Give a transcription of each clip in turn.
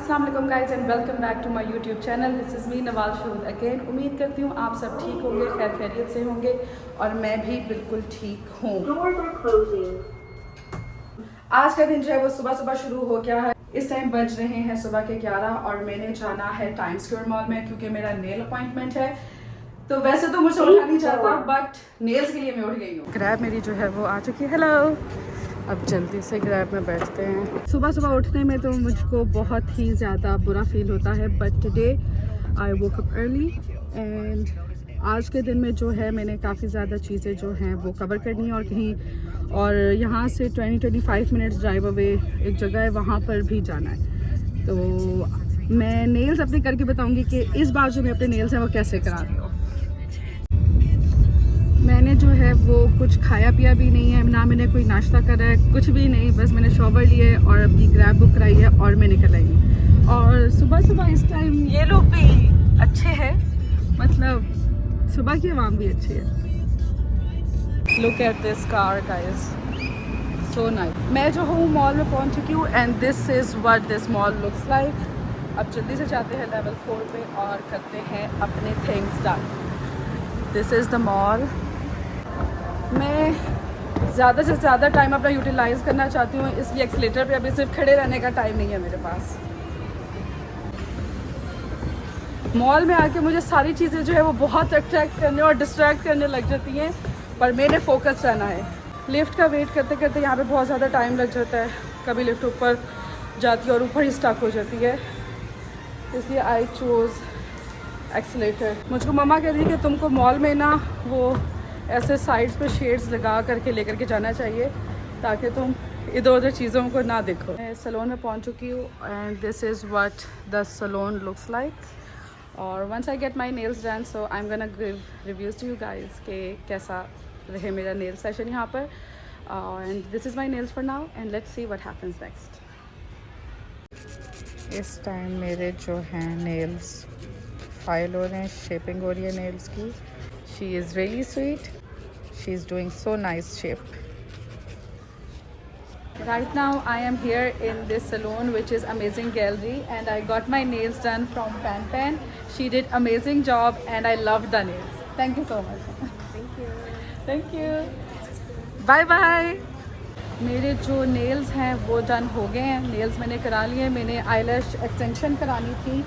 अस्सलाम वालेकुम guys and welcome back to my YouTube channel. This is me Nawal Shahood again. उम्मीद करती हूँ आप सब ठीक होंगे, खैर खैरियत से होंगे और मैं भी बिल्कुल ठीक हूँ। आज का दिन जो है वो सुबह सुबह शुरू हो गया है। इस टाइम बज रहे हैं सुबह के 11 और मैंने जाना है टाइम स्क्वायर मॉल में क्योंकि मेरा नेल अपॉइंटमेंट है। तो वैसे तो मुझे उठा नहीं जाता बट नेल्स के लिए मैं उठ गई हूँ। ग्रैब मेरी जो है वो आ चुकी है। हेलो, अब जल्दी से ग्रैब में बैठते हैं। सुबह सुबह उठने में तो मुझको बहुत ही ज़्यादा बुरा फील होता है but today I woke up early and आज के दिन में जो है मैंने काफ़ी ज़्यादा चीज़ें जो हैं वो कवर करनी है और कहीं और यहाँ से 20-25 मिनट्स ड्राइव अवे एक जगह है, वहाँ पर भी जाना है। तो मैं नेल्स अपने करके बताऊँगी कि इस बार जो मैं अपने नेल्स हैं वो कैसे करा रही हूँ। मैंने जो है वो कुछ खाया पिया भी नहीं है, ना मैंने कोई नाश्ता करा है, कुछ भी नहीं। बस मैंने शॉवर लिए है और अपनी ग्रैब बुक कराई है और मैं निकल आई हूँ। और सुबह सुबह इस टाइम ये लोग भी अच्छे हैं, मतलब सुबह की आवाम भी अच्छी है। Look at this car guys, so nice. मैं जो हूँ मॉल में पहुँच चुकी हूँ and this is what this mall looks like. अब जल्दी से जाते हैं लेवल 4 पे और करते हैं अपने things done. This is the mall. मैं ज़्यादा से ज़्यादा टाइम अपना यूटिलाइज़ करना चाहती हूँ, इसलिए एक्सीलेटर पे अभी सिर्फ खड़े रहने का टाइम नहीं है मेरे पास। मॉल में आके मुझे सारी चीज़ें जो है वो बहुत अट्रैक्ट करने और डिस्ट्रैक्ट करने लग जाती हैं, पर मैंने फोकस रहना है। लिफ्ट का वेट करते करते यहाँ पे बहुत ज़्यादा टाइम लग जाता है। कभी लिफ्ट ऊपर जाती है और ऊपर ही स्टक हो जाती है, इसलिए आई चूज़ एक्सीलेटर। मुझको मम्मा कह रही है कि तुमको मॉल में ना वो ऐसे साइड्स पे शेड्स लगा करके लेकर के जाना चाहिए ताकि तुम इधर उधर चीज़ों को ना देखो। मैं सैलून में पहुंच चुकी हूँ and this is what the salon looks like. और once I get my nails done so I am gonna give reviews to you guys कि कैसा रहे मेरा नेल सेशन यहाँ पर। And this is my nails for now and let's see what happens next. इस time मेरे जो हैं नेल्स फाइल हो रहे हैं, शेपिंग हो रही है नेल्स की। She is really sweet. She is doing so nice shape. Right now I am here in this salon which is Amazing Gallery and I got my nails done from Pan Pan. She did amazing job and I loved the nails. Thank you so much. Thank you. Thank you. Bye bye. मेरे जो nails हैं वो done हो गए हैं। Nails मैंने करा लिए। मैंने आईलैश एक्सटेंशन करानी थी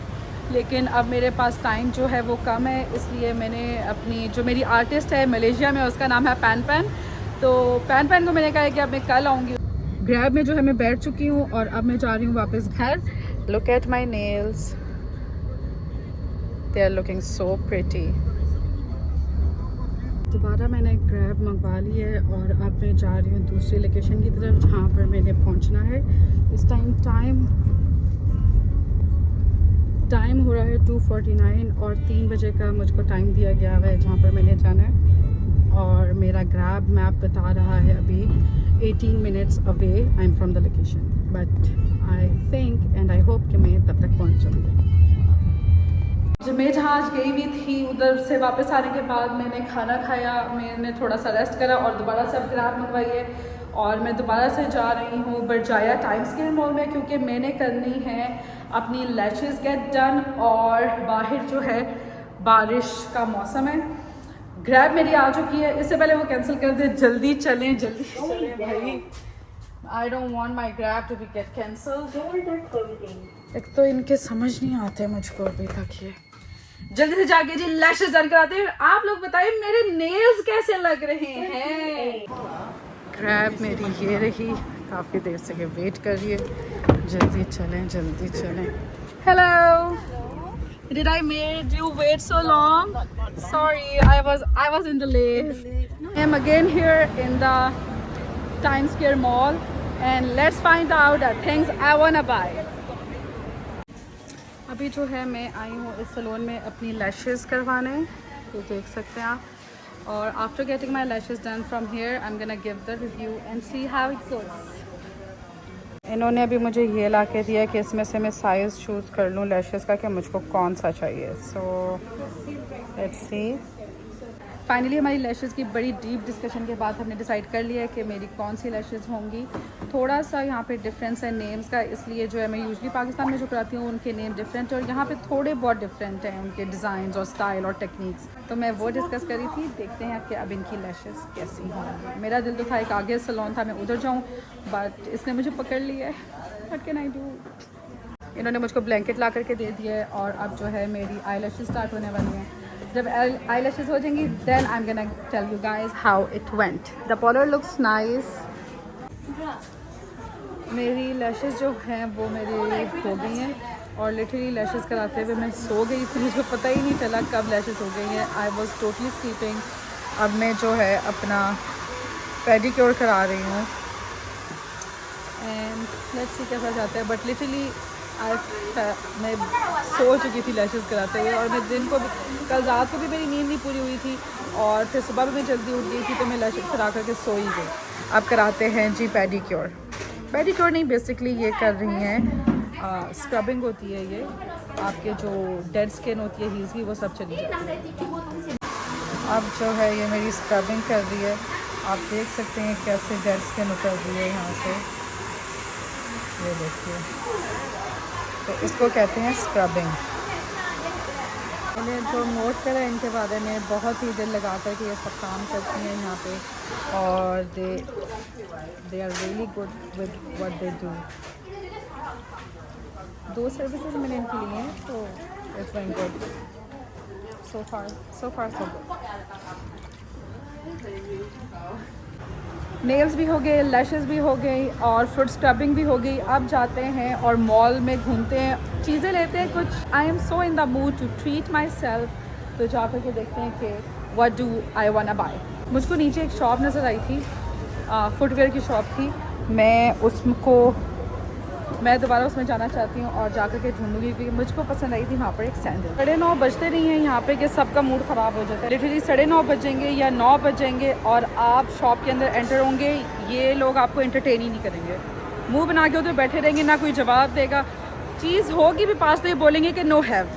लेकिन अब मेरे पास टाइम जो है वो कम है, इसलिए मैंने अपनी जो मेरी आर्टिस्ट है मलेशिया में उसका नाम है पैन पैन, तो पैन पैन को मैंने कहा है कि अब मैं कल आऊँगी। ग्रैब में जो है मैं बैठ चुकी हूँ और अब मैं जा रही हूँ वापस घर। Look at my nails, they are looking so pretty. दोबारा मैंने ग्रैब मंगवा ली है और अब मैं जा रही हूँ दूसरी लोकेशन की तरफ जहाँ पर मैंने पहुँचना है। इस टाइम हो रहा है 2:49 और 3 बजे का मुझको टाइम दिया गया है जहाँ पर मैंने जाना है और मेरा ग्रैब मैप बता रहा है अभी 18 minutes away I am from the location, but I think and I hope कि मैं तब तक पहुँच जाऊँगी। जब मैं जहाँ आज गई हुई थी उधर से वापस आने के बाद मैंने खाना खाया, मैंने थोड़ा सा रेस्ट करा और दोबारा से अब ग्रैब मंगवाई है और मैं दोबारा से जा रही हूँ बरजाया टाइम स्क्वायर मॉल में क्योंकि मैंने करनी है अपनी लैशेस गेट डन और बाहर जो है बारिश का मौसम है। ग्रैब मेरी आ चुकी है, इससे पहले वो कैंसिल कर दे। जल्दी चलें भाई, I don't want my Grab to be get cancelled. एक तो इनके समझ नहीं आते मुझको अभी तक। ये जल्दी से जाके जी लैशेस डन कराते हैं। आप लोग बताइए मेरे नेल्स कैसे लग रहे हैं। ग्रैब मेरी ये रही, काफ़ी देर से ये वेट कर रही है। जल्दी चलें जल्दी चलें। Hello, did I made you wait so long? Sorry, I was in the less. I am again here in the Time Square mall and let's find out the things I want to buy. अभी जो है मैं आई हूँ इस salon में अपनी lashes करवाने, ये देख सकते हैं आप। और after getting my lashes done from here I am gonna give the review and see how it goes. इन्होंने अभी मुझे ये ला के दिया कि इसमें से मैं साइज़ चूज़ कर लूँ लैशेस का कि मुझको कौन सा चाहिए। So let's see. फाइनली हमारी लैशेज़ की बड़ी डीप डिस्कशन के बाद हमने डिसाइड कर लिया है कि मेरी कौन सी लैशेज़ होंगी। थोड़ा सा यहाँ पे डिफरेंस है नेम्स का, इसलिए जो है मैं यूजुअली पाकिस्तान में जो कराती हूँ उनके नेम डिफरेंट है और यहाँ पे थोड़े बहुत डिफरेंट हैं उनके डिज़ाइन और स्टाइल और टेक्निक्स। तो मैं वो डिस्कस करी थी, देखते हैं कि अब इनकी लैशेज़ कैसी होंगी। मेरा दिल तो था एक आगे सलोन था, मैं उधर जाऊँ, बट इसने मुझे पकड़ लिया है। What can I do. इन्होंने मुझको ब्लैंकेट ला करके दे दिया है और अब जो है मेरी आई लैशेज़ स्टार्ट होने वाली हैं। जब आई लैशेज़ हो जाएंगी then I am gonna tell you guys how it went. The parlour looks nice. मेरी लैशेज़ जो हैं वो मेरी हो गई हैं और लिटरली लैशेज़ कराते हुए मैं सो गई थी, मुझे पता ही नहीं चला कब लैशेज़ हो गई हैं। I was totally sleeping. अब मैं जो है अपना पेडिक्योर करा रही हूँ एंड लेट्स सी कैसा जाता है। बट लिटरली मैं सो चुकी थी लैशेज़ कराते हुए और मैं दिन को भी, कल रात को भी मेरी नींद नहीं पूरी हुई थी और फिर सुबह भी मैं जल्दी उठ गई थी तो मैं लैशेज़ करा करके सो ही गई। अब कराते हैं जी पेडिक्योर। पेडिक्योर नहीं, बेसिकली ये कर रही हैं स्क्रबिंग होती है, ये आपके जो डेड स्किन होती है हीज़ की वो सब चली जाती है। अब जो है ये मेरी स्क्रबिंग कर रही है, आप देख सकते हैं कैसे डेड स्किन उतर रही है यहाँ से, ये देखिए। तो इसको कहते हैं स्क्रबिंग। मैंने जो नोट करा इनके बारे में, बहुत ही दिल लगा कर के ये सब काम करती हैं यहाँ पे और they are really good with what they do. 2 services मैंने इनकी ली हैं तो it's going good so far so good. Nails भी हो गए, लैशेज़ भी हो गई और फुट स्क्रबिंग भी हो गई। अब जाते हैं और मॉल में घूमते हैं, चीज़ें लेते हैं कुछ। I am so in the mood to treat myself, तो जा कर के देखते हैं कि what do I want buy. मुझको नीचे एक शॉप नज़र आई थी, फुटवेयर की शॉप थी। मैं दोबारा उसमें जाना चाहती हूँ और जाकर के ढूंढूंगी क्योंकि मुझको पसंद आई थी वहाँ पर एक सैंडल। 9:30 बजते नहीं हैं यहाँ पे कि सबका मूड ख़राब हो जाता है। लिटरली 9:30 बजेंगे या 9 बजेंगे और आप शॉप के अंदर एंटर होंगे, ये लोग आपको एंटरटेन ही नहीं करेंगे, मुंह बना के उधर बैठे रहेंगे, ना कोई जवाब देगा। चीज़ होगी भी पास तो ये बोलेंगे कि नो हैव।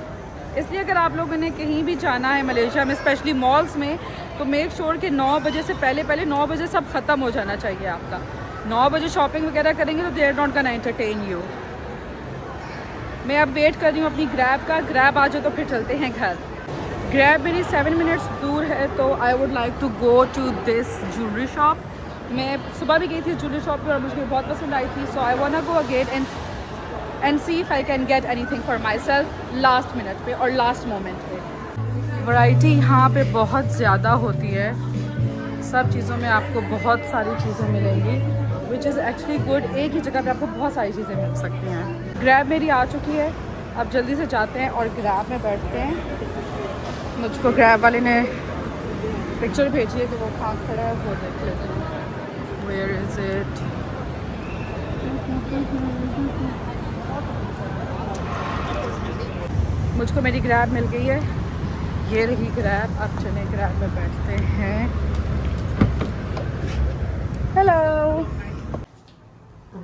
इसलिए अगर आप लोगों ने कहीं भी जाना है मलेशिया में, स्पेशली मॉल्स में, तो मेक श्योर कि 9 बजे से पहले 9 बजे सब ख़त्म हो जाना चाहिए आपका। 9 बजे शॉपिंग वगैरह करेंगे तो they are not gonna entertain you. मैं अब वेट कर रही हूँ अपनी ग्रैब का, ग्रैब आ जाए तो फिर चलते हैं घर। ग्रैब मेरी 7 मिनट्स दूर है तो I would like to go to this jewellery shop. मैं सुबह भी गई थी ज्वेलरी शॉप पर और मुझे बहुत पसंद आई थी, so I want to go again and see if I can get anything for myself last minute पे और लास्ट मोमेंट पे। वैरायटी यहाँ पे बहुत ज़्यादा होती है, सब चीज़ों में आपको बहुत सारी चीज़ें मिलेंगी, विच इज़ एक्चुअली गुड। एक ही जगह पे आपको बहुत सारी चीज़ें मिल सकती हैं। ग्रैब मेरी आ चुकी है, अब जल्दी से जाते हैं और ग्रैब में बैठते हैं। मुझको ग्रैब वाले ने पिक्चर भेजी है कि वो कहाँ खड़ा है, वो देख लेते हैं। Where is it? मुझको मेरी ग्रैब मिल गई है, ये रही ग्रैब। अब चले ग्रैब में बैठते हैं। Hello.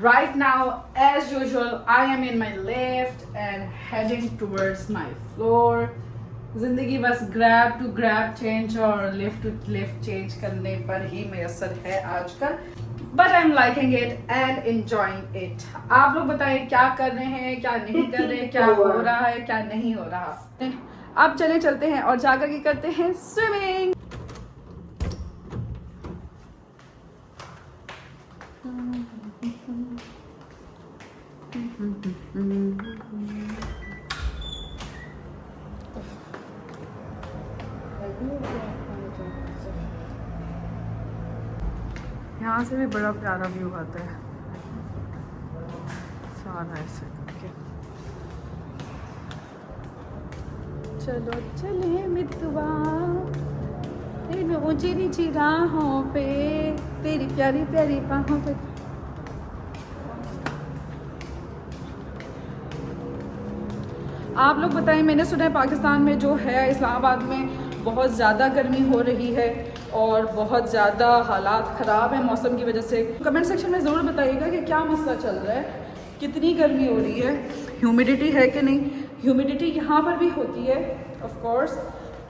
Right now, as usual, I am in my lift and heading towards my floor. ज़िंदगी बस ग्रैब टू ग्रैब चेंज और लिफ्ट टू लिफ्ट चेंज करने पर ही मैसर है आजकल, but I am liking it and enjoying it. आप लोग बताएं क्या कर रहे हैं, क्या नहीं कर रहे हैं, क्या हो रहा है, क्या नहीं हो रहा। अब चलते हैं और जाकर के करते हैं स्विमिंग। यहाँ से भी बड़ा प्यारा व्यू आता है सारा ऐसे करके। चलो चले मितवा इन ऊंची नीची राहों पे, तेरी प्यारी प्यारी बाहों पे। आप लोग बताएं, मैंने सुना है पाकिस्तान में जो है इस्लामाबाद में बहुत ज़्यादा गर्मी हो रही है और बहुत ज़्यादा हालात ख़राब है मौसम की वजह से। कमेंट सेक्शन में ज़रूर बताइएगा कि क्या मसला चल रहा है, कितनी गर्मी हो रही है, ह्यूमिडिटी है कि नहीं। ह्यूमिडिटी यहाँ पर भी होती है ऑफ कोर्स,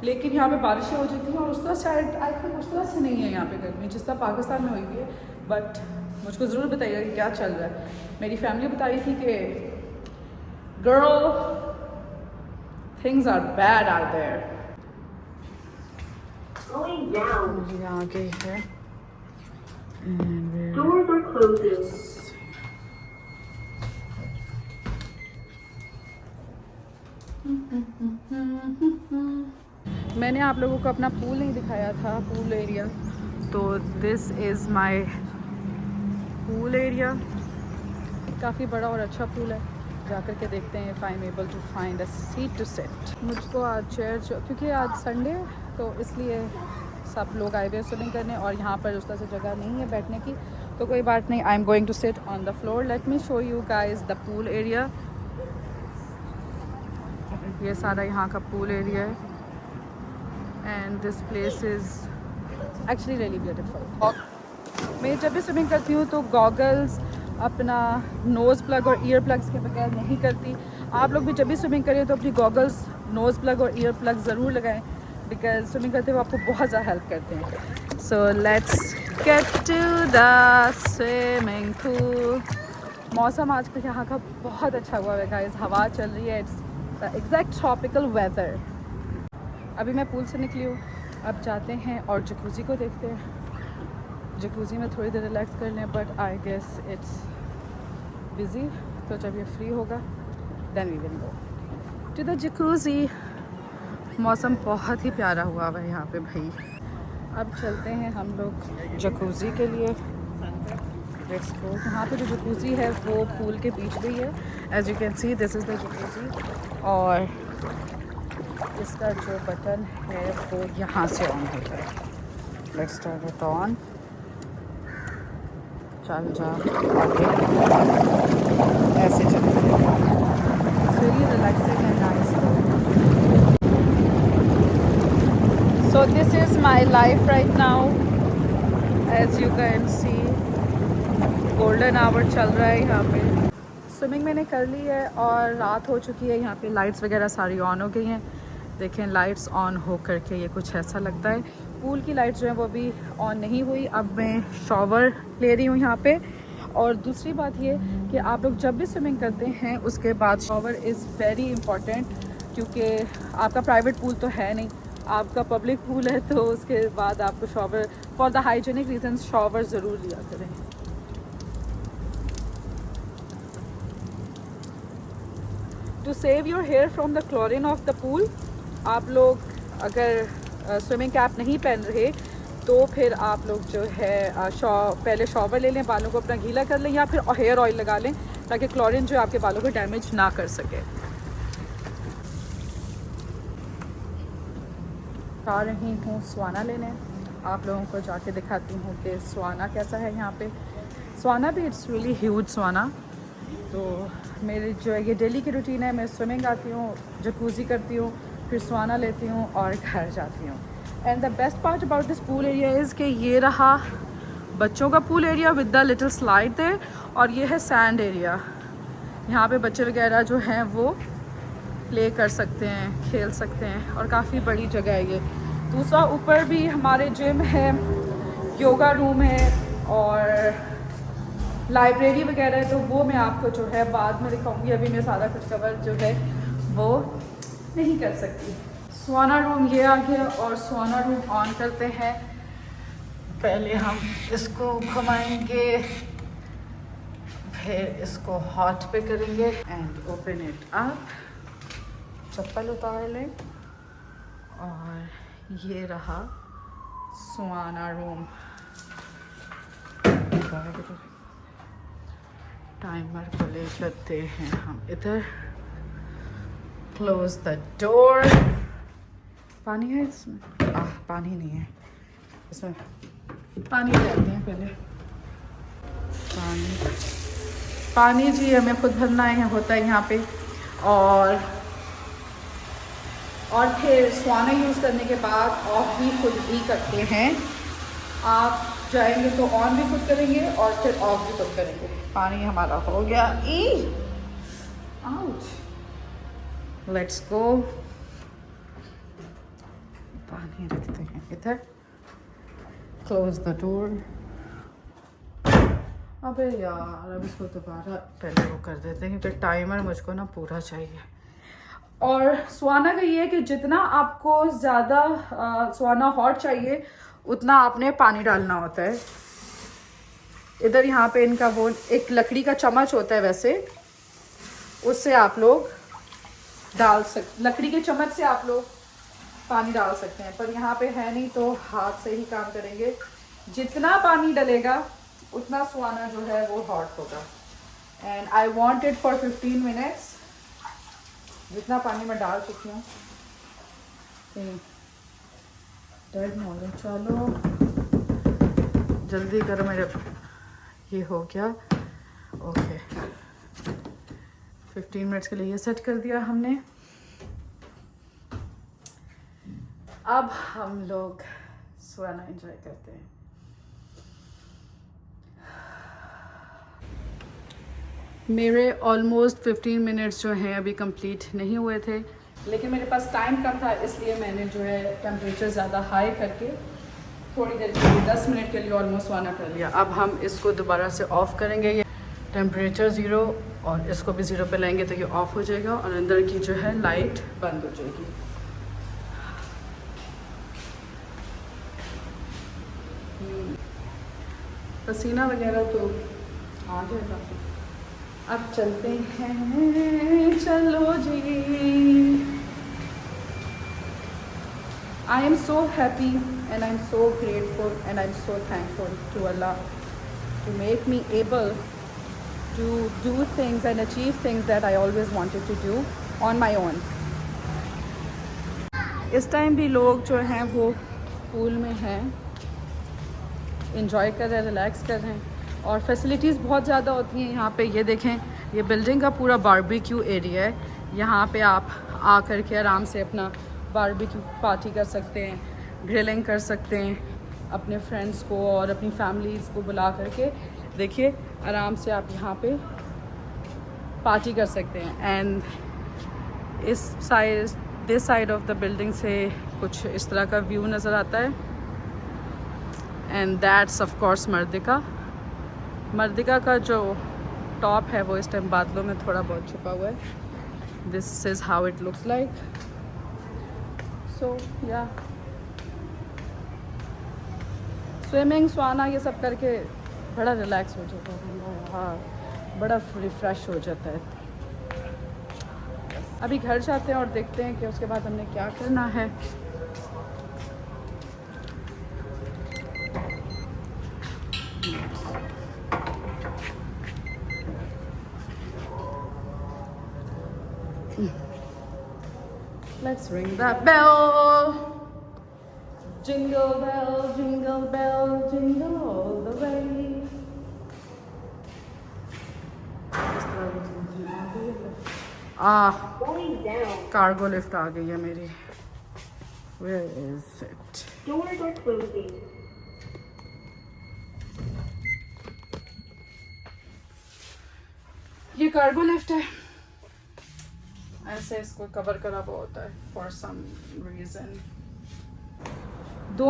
लेकिन यहाँ पे बारिशें हो जाती हैं और उस तरह शायद आई थिंक उस तरह से नहीं है यहाँ पे गर्मी जिस तरह पाकिस्तान में हुई हुई है। बट मुझको ज़रूर बताइएगा कि क्या चल रहा है। मेरी फैमिली बता रही थी कि girl things are bad out there. यहाँ गई है Doors are closing. मैंने आप लोगों को अपना पूल नहीं दिखाया था, पूल एरिया। तो this is my pool area. काफ़ी बड़ा और अच्छा पूल है। जा कर के देखते हैं if I am able to find a seat to sit. मुझको आज चेयर क्योंकि आज संडे तो इसलिए सब लोग आए हुए स्विमिंग करने और यहाँ पर उस तरह से जगह नहीं है बैठने की, तो कोई बात नहीं। I am going to sit on the floor. Let me show you guys the pool area. ये सारा यहाँ का पूल एरिया है and this place is actually really beautiful. मैं जब भी स्विमिंग करती हूँ तो गॉगल्स, अपना नोज़ प्लग और ईयर प्लग्स के बगैर नहीं करती। आप लोग भी जब भी स्विमिंग करें तो अपनी गॉगल्स, नोज़ प्लग और ईयर प्लग ज़रूर लगाएं बिकॉज स्विमिंग करते हुए आपको बहुत ज़्यादा हेल्प करते हैं। So let's get to the swimming pool. मौसम आज का यहाँ का बहुत अच्छा हुआ है गाइस, हवा चल रही है। It's the exact tropical weather. अभी मैं पूल से निकली हूँ, अब जाते हैं और जकूज़ी को देखते हैं। जकूज़ी में थोड़ी देर रिलैक्स कर लें, but I guess it's busy, तो जब ये फ्री होगा then we will go to the jacuzzi. मौसम बहुत ही प्यारा हुआ है यहाँ पे भाई। अब चलते हैं हम लोग जकूज़ी के लिए। Let's go. यहाँ पे जो जकूज़ी है वो पूल के बीच में ही है। As you can see this is the jacuzzi और इसका जो बटन है वो यहाँ से ऑन होता है। Let's turn it on. चल जा आगे, ऐसे चलते हैं। It's very relaxing and nice. So this is my life right now, as you can see, golden hour चल रहा है यहाँ पे। स्विमिंग मैंने कर ली है और रात हो चुकी है। यहाँ पे लाइट्स वगैरह सारी ऑन हो गई हैं। देखें लाइट्स ऑन हो करके ये कुछ ऐसा लगता है। पूल की लाइट्स जो है वो अभी ऑन नहीं हुई। अब मैं शॉवर ले रही हूँ यहाँ पे। और दूसरी बात ये कि आप लोग जब भी स्विमिंग करते हैं उसके बाद शॉवर इज़ वेरी इंपॉर्टेंट, क्योंकि आपका प्राइवेट पूल तो है नहीं, आपका पब्लिक पूल है, तो उसके बाद आपको shower for the hygienic reasons shower ज़रूर लिया करें। To save your hair from the chlorine of the pool, आप लोग अगर स्विमिंग कैप नहीं पहन रहे तो फिर आप लोग जो है पहले शॉवर ले लें, बालों को अपना गीला कर लें या फिर हेयर ऑयल लगा लें ताकि क्लोरीन जो आपके बालों को डैमेज ना कर सके। आ रही हूँ स्वाना लेने। आप लोगों को जाके दिखाती हूँ कि स्वाना कैसा है यहाँ पे। स्वाना भी इट्स रियली ह्यूज स्वाना। तो मेरी जो है ये डेली की रूटीन है। मैं स्विमिंग आती हूँ, जकूज़ी करती हूँ, फिर स्वाना लेती हूँ और घर जाती हूँ। And the best part about this pool area is कि ये रहा बच्चों का pool area with the little slide there, और ये है सैंड एरिया। यहाँ पे बच्चे वगैरह जो हैं वो प्ले कर सकते हैं, खेल सकते हैं और काफ़ी बड़ी जगह है ये। दूसरा ऊपर भी हमारे जिम है, योगा रूम है और लाइब्रेरी वगैरह है, तो वो मैं आपको जो है बाद में दिखाऊंगी। अभी मैं सारा कुछ कवर जो है वो नहीं कर सकती। स्वाना रूम ये आ गया और स्वाना रूम ऑन करते हैं। पहले हम इसको घुमाएंगे, फिर इसको हॉट पे करेंगे एंड ओपन इट अप। चप्पल उतार लें और ये रहा स्वाना रूम। टाइमर को ले लेते हैं हम इधर। Close the door. पानी है इसमें? पानी नहीं है इसमें। पानी लेते हैं पहले। पानी जी हमें खुद भरना है, होता है यहाँ पे। और फिर स्वाना यूज़ करने के बाद ऑफ भी खुद ही करते हैं। आप जाएंगे तो ऑन भी खुद करेंगे और फिर ऑफ भी खुद करेंगे। पानी हमारा हो गया। आउच। Let's go. पानी रखते हैं इधर। Close the door. अबे यार अब इसको दोबारा पहले वो कर देते हैं क्योंकि टाइमर मुझको ना पूरा चाहिए। और सुहाना का ये है कि जितना आपको ज़्यादा सुहाना हॉट चाहिए उतना आपने पानी डालना होता है। इधर यहाँ पे इनका वो एक लकड़ी का चम्मच होता है, वैसे उससे आप लोग लकड़ी के चम्मच से आप लोग पानी डाल सकते हैं, पर यहाँ पे है नहीं तो हाथ से ही काम करेंगे। जितना पानी डलेगा उतना सुहाना जो है वो हॉट होगा। And I want it for 15 minutes. जितना पानी मैं डाल चुकी हूँ डेड मॉर्निंग। चलो जल्दी करो, मेरे ये हो गया। ओके 15 मिनट्स के लिए ये सेट कर दिया हमने। अब हम लोग सुहाना एंजॉय करते हैं। मेरे ऑलमोस्ट 15 मिनट्स जो हैं अभी कंप्लीट नहीं हुए थे, लेकिन मेरे पास टाइम कम था, इसलिए मैंने जो है टेम्परेचर ज़्यादा हाई करके थोड़ी देर के लिए 10 मिनट के लिए ऑलमोस्ट सुहाना कर लिया। अब हम इसको दोबारा से ऑफ़ करेंगे। ये टेम्परेचर 0 और इसको भी 0 पे लाएंगे तो ये ऑफ़ हो जाएगा और अंदर की जो है लाइट बंद हो जाएगी। पसीना वगैरह तो आ जाएगा। अब चलते हैं, चलो जी। I am so happy and I'm so grateful and I'm so thankful to Allah to make me able to do things and achieve things that I always wanted to do on my own. इस time भी लोग जो हैं वो pool में हैं, enjoy कर रहे हैं, रिलैक्स कर रहे हैं और फैसिलिटीज़ बहुत ज़्यादा होती हैं यहाँ पे। ये देखें, ये बिल्डिंग का पूरा बारबेक्यू एरिया है। यहाँ पे आप आ कर के आराम से अपना बारबेक्यू पार्टी कर सकते हैं, ग्रिलिंग कर सकते हैं अपने फ्रेंड्स को और अपनी फैमिलीज़ को बुला करके। देखिए आराम से आप यहाँ पे पार्टी कर सकते हैं। And this side of the building से कुछ इस तरह का व्यू नज़र आता है। एंड दैट्स ऑफ कोर्स मर्दिका का जो टॉप है वो इस टाइम बादलों में थोड़ा बहुत छुपा हुआ है। This is how it looks like. So या स्विमिंग, सुहाना ये सब करके बड़ा रिलैक्स हो जाता है। हाँ, बड़ा रिफ़्रेश हो जाता है। अभी घर जाते हैं और देखते हैं कि उसके बाद हमने क्या करना है। Let's ring that bell. Jingle bell, jingle bell, jingle all the way. Cargo lift आ गई है मेरी। Where is it? Doors are closing. ये कार्गो लिफ्ट है। ऐसे इसको कवर करा हुआ होता है फॉर सम रीज़न।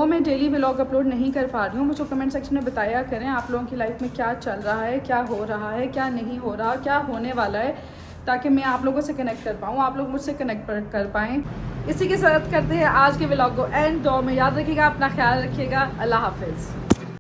मैं डेली व्लॉग अपलोड नहीं कर पा रही हूँ। मुझे कमेंट सेक्शन में बताया करें आप लोगों की लाइफ में क्या चल रहा है, क्या हो रहा है, क्या नहीं हो रहा, क्या होने वाला है, ताकि मैं आप लोगों से कनेक्ट कर पाऊँ, आप लोग मुझसे कनेक्ट कर पाएँ। इसी के साथ करते हैं आज के व्लॉग को एंड। में याद रखिएगा, अपना ख्याल रखिएगा। अल्लाह हाफिज़।